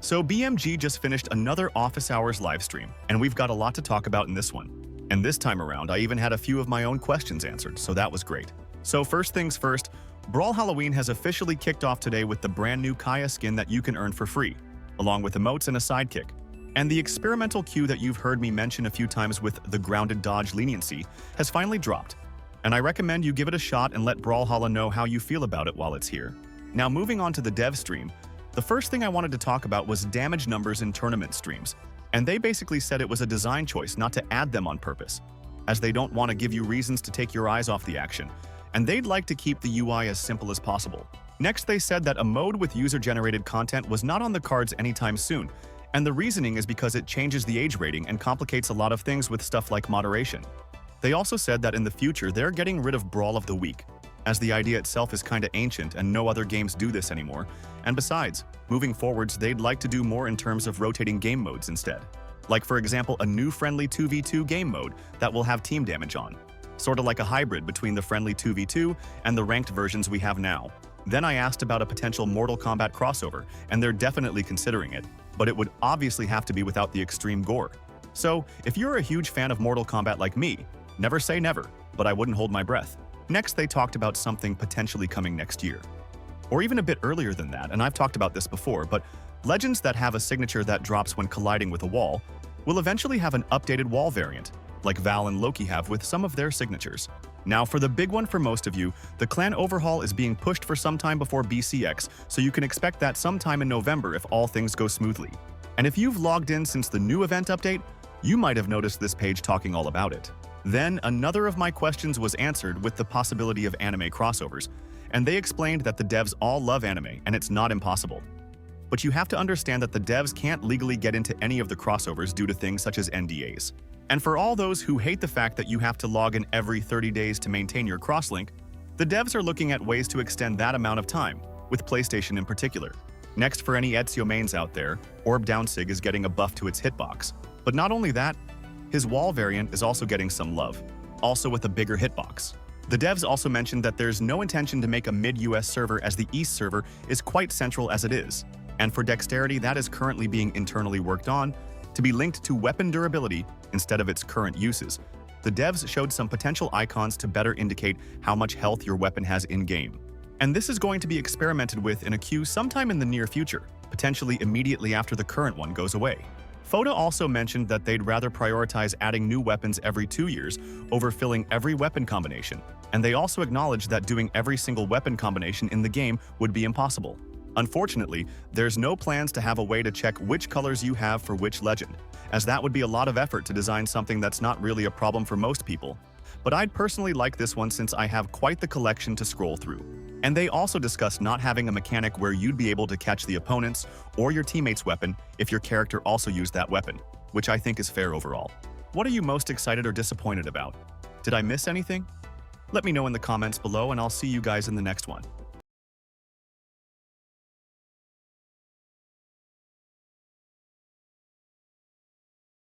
So BMG just finished another office hours live stream, and we've got a lot to talk about in this one. And this time around, I even had a few of my own questions answered, so that was great. So first things first, Brawlhalla has officially kicked off today with the brand new Kaya skin that you can earn for free, along with emotes and a sidekick. And the experimental queue that you've heard me mention a few times with the grounded dodge leniency has finally dropped. And I recommend you give it a shot and let Brawlhalla know how you feel about it while it's here. Now moving on to the dev stream, the first thing I wanted to talk about was damage numbers in tournament streams. And they basically said it was a design choice not to add them on purpose, as they don't want to give you reasons to take your eyes off the action, and they'd like to keep the UI as simple as possible. Next, they said that a mode with user-generated content was not on the cards anytime soon, and the reasoning is because it changes the age rating and complicates a lot of things with stuff like moderation. They also said that in the future they're getting rid of Brawl of the Week, as the idea itself is kinda ancient and no other games do this anymore, and besides, moving forwards they'd like to do more in terms of rotating game modes instead. Like for example a new friendly 2v2 game mode that will have team damage on, sorta like a hybrid between the friendly 2v2 and the ranked versions we have now. Then I asked about a potential Mortal Kombat crossover, and they're definitely considering it, but it would obviously have to be without the extreme gore. So, if you're a huge fan of Mortal Kombat like me, never say never, but I wouldn't hold my breath. Next, they talked about something potentially coming next year. Or even a bit earlier than that, and I've talked about this before, but legends that have a signature that drops when colliding with a wall will eventually have an updated wall variant, like Val and Loki have with some of their signatures. Now for the big one for most of you, the clan overhaul is being pushed for some time before BCX, so you can expect that sometime in November if all things go smoothly. And if you've logged in since the new event update, you might have noticed this page talking all about it. Then another of my questions was answered with the possibility of anime crossovers, and they explained that the devs all love anime and it's not impossible. But you have to understand that the devs can't legally get into any of the crossovers due to things such as NDAs. And for all those who hate the fact that you have to log in every 30 days to maintain your crosslink, the devs are looking at ways to extend that amount of time, with PlayStation in particular. Next, for any Ezio mains out there, Orb Downsig is getting a buff to its hitbox. But not only that, his wall variant is also getting some love, also with a bigger hitbox. The devs also mentioned that there's no intention to make a mid-US server as the East server is quite central as it is. And for dexterity, that is currently being internally worked on to be linked to weapon durability instead of its current uses. The devs showed some potential icons to better indicate how much health your weapon has in-game. And this is going to be experimented with in a queue sometime in the near future, potentially immediately after the current one goes away. Foda also mentioned that they'd rather prioritize adding new weapons every 2 years over filling every weapon combination, and they also acknowledged that doing every single weapon combination in the game would be impossible. Unfortunately, there's no plans to have a way to check which colors you have for which legend, as that would be a lot of effort to design something that's not really a problem for most people. But I'd personally like this one since I have quite the collection to scroll through. And they also discussed not having a mechanic where you'd be able to catch the opponent's or your teammate's weapon if your character also used that weapon, which I think is fair overall. What are you most excited or disappointed about? Did I miss anything? Let me know in the comments below and I'll see you guys in the next one.